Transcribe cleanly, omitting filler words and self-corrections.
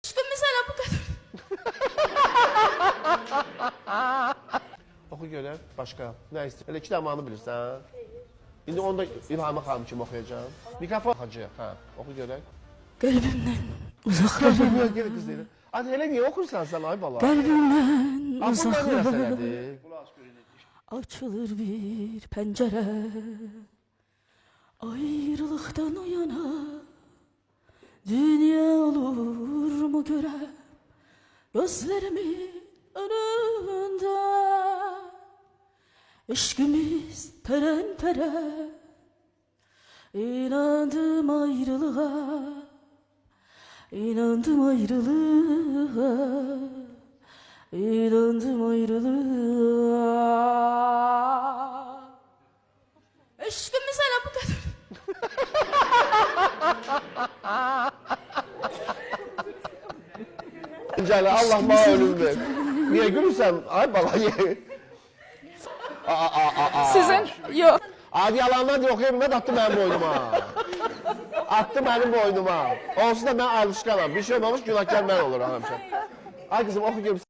Aşkımız hala bu kadar. Oxu görək, başqa. Nə istəyir? Elə iki dənə mahnı bilirsən? İndi onu da İlhamə xanım kimi oxuyacağım. Mikrofon hacı, hə, oxu görək. Qəlbimdən uzaqlara, Gel qız deyir. Hadi elə niyə oxursan sən ay bala? qəlbimdən Uzaqlara. uzaqlara açılır bir pəncərə. Ayrılıqdan o yana dünya olurmu görəm gözlərimin önündə. Eşkimiz pərən-pərən, inandım ayrılığa, inandım ayrılığa, inandım ayrılığa. Eşkimiz hala bu kadar. Cələ, Allah mənə ölüm ver. Niyə gülürsən? Ay bala, niyə? Sizin yok. Adi yalanlar diye oxuya bilməd, attı mənim boynuma. Attı mənim boynuma. Olsun da mən alışqanam. Bir şey olmamış, günahkar mən olurum həmişə. Ay kızım, oxu görürsən.